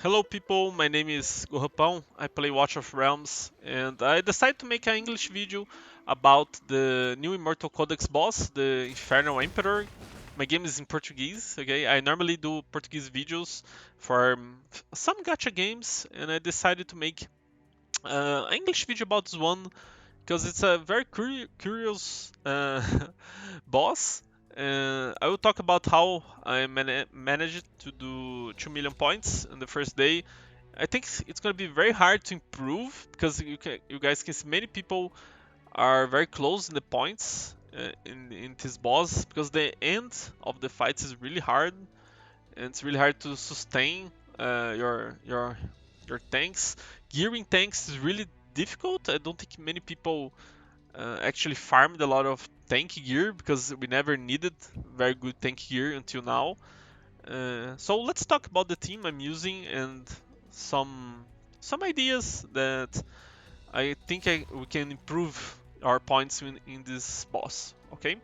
Hello people, my name is GohaPao, I play Watch of Realms, and I decided to make an English video about the new Immortal Codex boss, the Infernal Emperor. My game is in Portuguese, okay? I normally do Portuguese videos for some gacha games, and I decided to make an English video about this one because it's a very curious boss. I will talk about how I managed to do 2 million points in the first day. I think it's going to be very hard to improve because you guys can see many people are very close in the points in this boss because the end of the fights is really hard and it's really hard to sustain your tanks. Gearing tanks is really difficult. I don't think many people actually farmed a lot of tank gear because we never needed very good tank gear until now. So let's talk about the team I'm using and some some ideas that I think we can improve our points in this boss. Okay,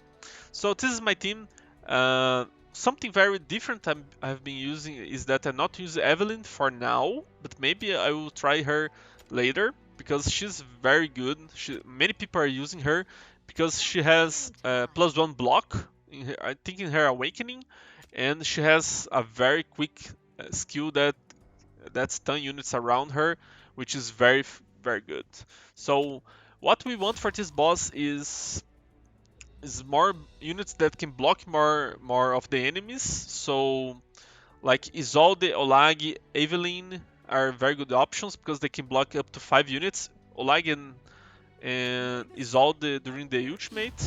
so this is my team. Something very different I've been using is that I not use Evelyn for now, but maybe I will try her later because she's very good. Many people are using her because she has +1 block. I think in her awakening, and she has a very quick skill that stun units around her, which is very good. So what we want for this boss is more units that can block more of the enemies. So like Isolde, Olag, Evelyn are very good options because they can block up to 5 units. Olag and Isolde during the ultimate.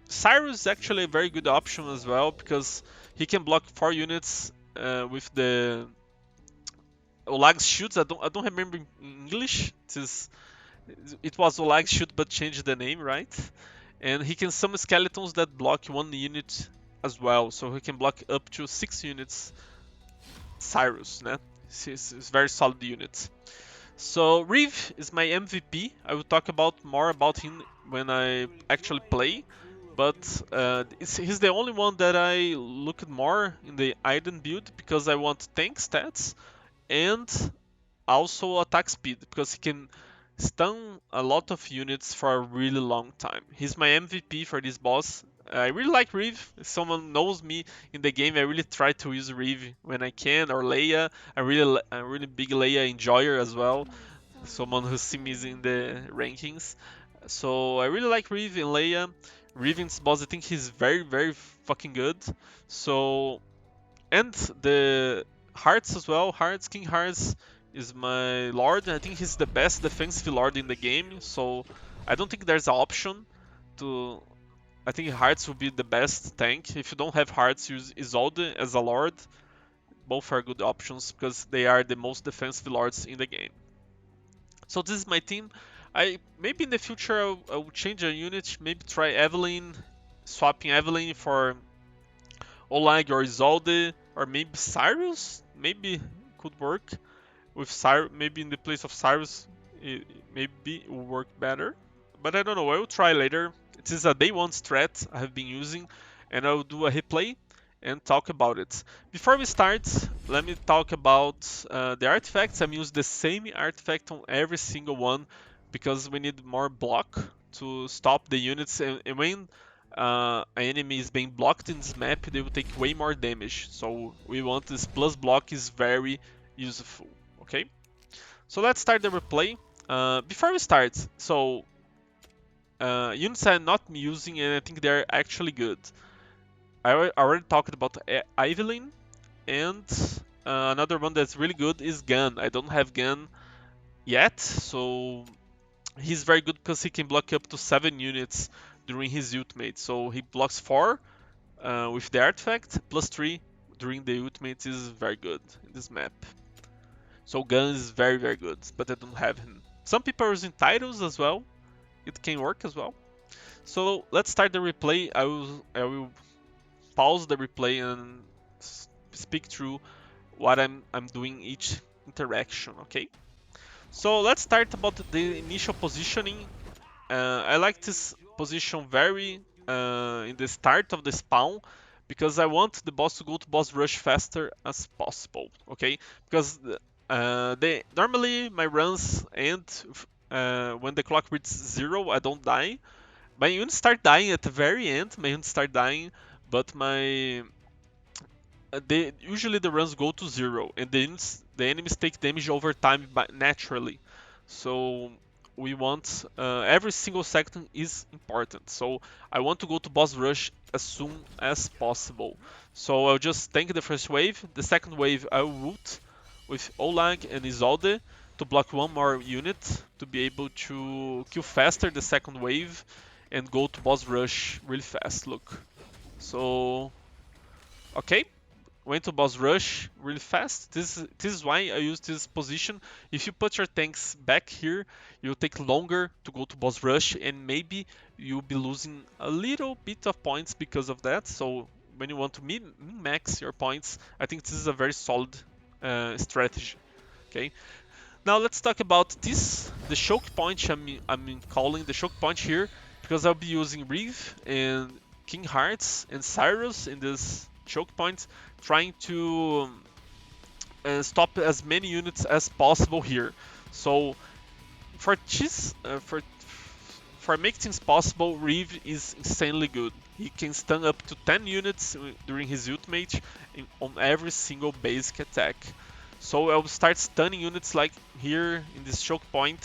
Cyrus is actually a very good option as well because he can block 4 units with the Olag's shoots. I don't remember in English. It was Olag's shoot but changed the name, right? And he can summon skeletons that block 1 unit as well, so he can block up to 6 units. Cyrus, né? It's very solid unit. So Reeve is my MVP. I will talk about more about him when I actually play, but he's the only one that I look at more in the Iden build because I want tank stats and also attack speed because he can stun a lot of units for a really long time. He's my MVP for this boss. I really like Reeve. If someone knows me in the game, I really try to use Reeve when I can, or Leia. I'm really big Leia enjoyer as well. Someone who sees me in the rankings. So I really like Reeve and Leia. Reeve in this boss, I think he's very fucking good. So and the Hearts as well. King Hearts is my Lord. I think he's the best defensive Lord in the game. So I don't think there's an option to. I think Hearts will be the best tank. If you don't have Hearts, use Isolde as a Lord. Both are good options because they are the most defensive Lords in the game. So this is my team. I maybe in the future I'll change a unit. Maybe try Evelyn, swapping Evelyn for Olag or Isolde, or maybe Cyrus. Maybe could work with Cyrus. Maybe in the place of Cyrus, maybe it will work better. But I don't know. I will try later. It is a day one strat I have been using, and I will do a replay and talk about it. Before we start, let me talk about the artifacts. I'm using the same artifact on every single one because we need more block to stop the units. And when an enemy is being blocked in this map, they will take way more damage. So we want this plus block is very useful. Okay, so let's start the replay. Before we start, so units I'm not using and I think they're actually good. I already talked about Evelyn, and another one that's really good is Gun. I don't have Gun yet, so he's very good because he can block up to 7 units during his ultimate. So he blocks 4 with the artifact, plus 3 during the ultimate is very good in this map. So Gun is very good, but I don't have him. Some people are using titles as well. It can work as well. So let's start the replay. I will pause the replay and speak through what I'm doing each interaction. Okay. So let's start about the initial positioning. I like this position very in the start of the spawn because I want the boss to go to boss rush faster as possible, okay? Because they normally my runs end when the clock reaches 0, I don't die. My units start dying at the very end, my units start dying, but my they usually the runs go to 0 and the enemies take damage over time naturally. So we want every single second is important. So I want to go to boss rush as soon as possible. So I'll just tank the first wave. The second wave I will ult with Olag and Isolde to block one more unit to be able to kill faster the second wave and go to boss rush really fast. Look. So okay, went to boss rush really fast. This is why I use this position. If you put your tanks back here, you'll take longer to go to boss rush, and maybe you'll be losing a little bit of points because of that. So when you want to min-max your points, I think this is a very solid strategy. Okay. Now let's talk about this, the choke point I'm calling the choke point here, because I'll be using Reeve and King Hearts and Cyrus in this choke point, trying to stop as many units as possible here. So for this, for make things possible, Reeve is insanely good. He can stun up to 10 units during his ultimate on every single basic attack. So I'll start stunning units like here in this choke point,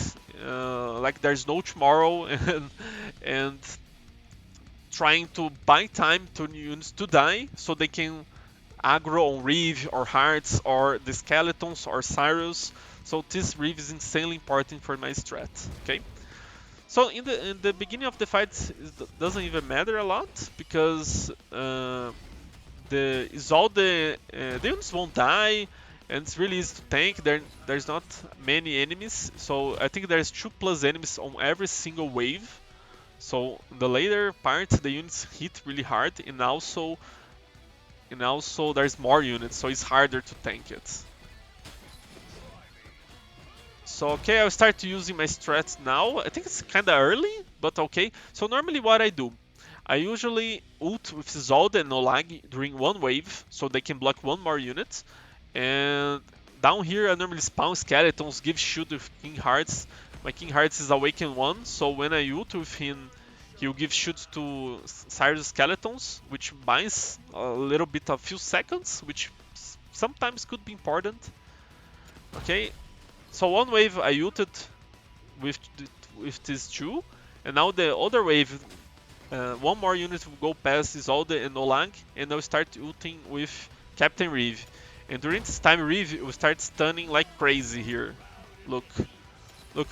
like there's no tomorrow, and trying to buy time to units to die so they can aggro on Reeve or Hearts or the Skeletons or Cyrus. So this Reeve is insanely important for my strat. Okay. So in the beginning of the fight, it doesn't even matter a lot because the units won't die, and it's really easy to tank. There's not many enemies, so I think there's 2+ enemies on every single wave. So in the later part, the units hit really hard, and also there's more units, so it's harder to tank it. So okay, I'll start using my strats now. I think it's kinda early, but okay. So normally what I do, I usually ult with Zold and Olag during one wave, so they can block one more unit. And down here I normally spawn Skeletons, give shield with King Hearts. My King Hearts is Awakened 1, so when I ult with him, he'll give shield to Cyrus Skeletons, which buys a little bit of few seconds, which sometimes could be important. Okay, so one wave I ulted with these two, and now the other wave, one more unit will go past Isolde and Olang, and I'll start ulting with Captain Reeve. And during this time, Reeve will start stunning like crazy here. Look,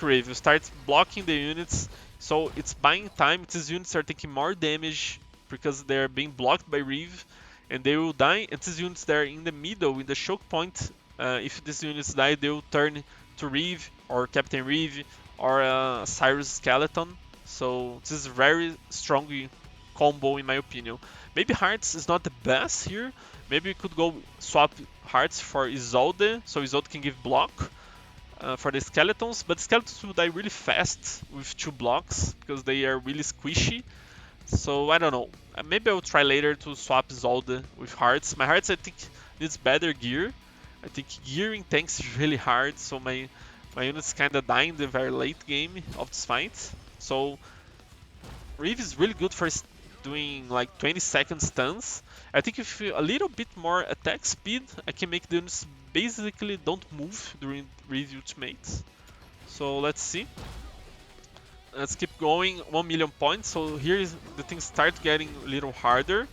Reeve will start blocking the units, so it's buying time. These units are taking more damage because they're being blocked by Reeve, and they will die. And these units that are in the middle, in the choke point, if these units die, they will turn to Reeve or Captain Reeve or Cyrus Skeleton. So this is a very strong combo in my opinion. Maybe Hearts is not the best here. Maybe we could go swap Hearts for Isolde, so Isolde can give block for the Skeletons, but Skeletons will die really fast with 2 blocks because they are really squishy. So I don't know. Maybe I'll try later to swap Isolde with Hearts. My Hearts I think needs better gear. I think gearing tanks is really hard, so my units kinda die in the very late game of this fight. So Reeve is really good for doing like 20-second stuns. I think if a little bit more attack speed, I can make the units basically don't move during Reeve ultimates. So let's see. Let's keep going. 1 million points. So here is the things start getting a little harder.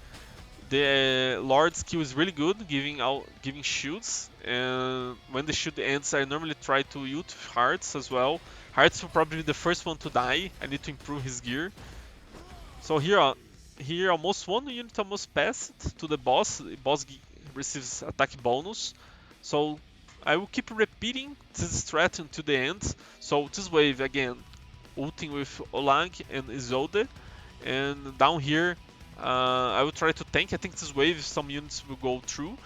The Lord skill is really good, giving shields, and when the shield ends, I normally try to ult Hearts as well. Hearts will probably be the first one to die. I need to improve his gear. So here almost one unit almost passed to the boss. The boss receives attack bonus. So I will keep repeating this strat until the end. So this wave again, ulting with Olang and Isolde, and down here I will try to tank. I think this wave some units will go through,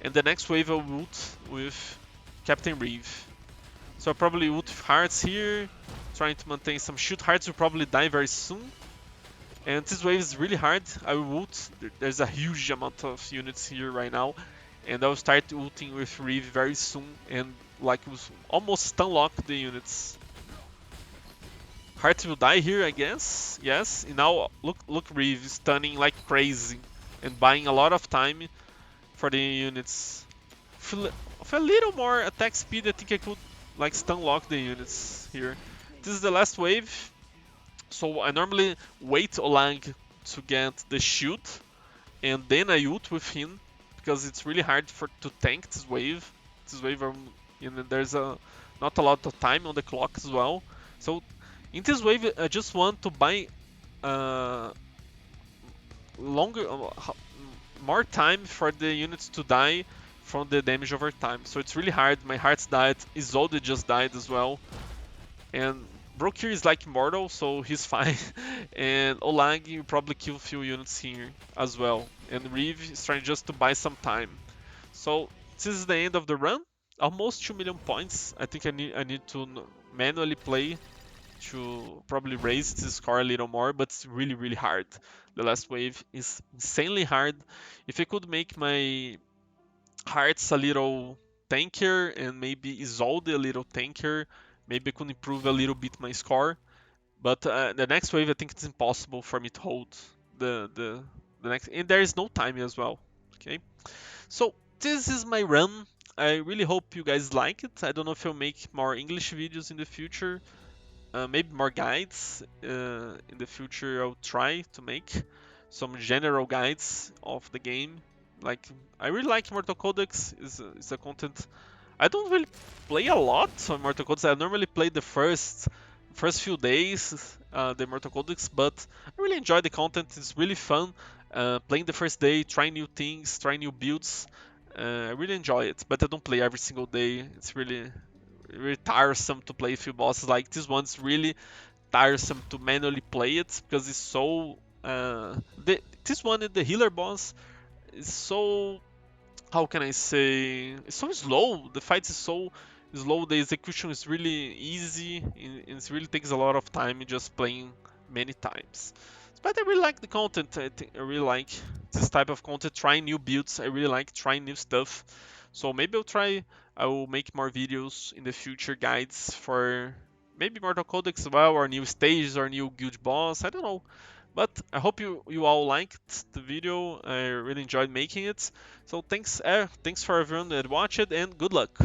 and the next wave I will ult with Captain Reeve. So I'll probably ult with Hearts here, trying to maintain some shield. Hearts will probably die very soon. And this wave is really hard. I will ult. There's a huge amount of units here right now. And I'll start ulting with Reeve very soon. And like almost stun lock the units. Heart will die here, I guess. Yes. And now look Reeve stunning like crazy. And buying a lot of time for the units. With a little more attack speed, I think I could like stun lock the units here. This is the last wave. So I normally wait Olang to get the shield, and then I ult with him because it's really hard to tank this wave. This wave, and there's not a lot of time on the clock as well. So in this wave, I just want to buy uh, longer, more time for the units to die from the damage over time. So it's really hard. My heart's died. Isolde just died as well. And Brook here is like Immortal, so he's fine. And Olang will probably kill a few units here as well. And Reeve is trying just to buy some time. So this is the end of the run. Almost 2 million points. I think I need to manually play to probably raise this score a little more, but it's really hard. The last wave is insanely hard. If I could make my hearts a little tankier and maybe Isolde a little tankier, maybe I could improve a little bit my score. But the next wave, I think it's impossible for me to hold the next, and there is no time as well. Okay, so this is my run. I really hope you guys like it. I don't know if I'll make more English videos in the future, maybe more guides in the future. I'll try to make some general guides of the game. Like I really like Immortal Codex. Is a content I don't really play a lot on Immortal Codex. I normally play the first few days the Immortal Codex, but I really enjoy the content. It's really fun playing the first day, trying new things, trying new builds. I really enjoy it, but I don't play every single day. It's really tiresome to play a few bosses. Like this one's really tiresome to manually play it because it's so. This one, the healer boss, is so, how can I say, it's so slow. The fight is so slow. The execution is really easy. And it really takes a lot of time just playing many times. But I really like the content. I really like this type of content. Trying new builds. I really like trying new stuff. So maybe I will make more videos in the future, guides for maybe Mortal Codex as well, or new stages or new guild boss. I don't know. But I hope you all liked the video. I really enjoyed making it. So thanks for everyone that watched it, and good luck.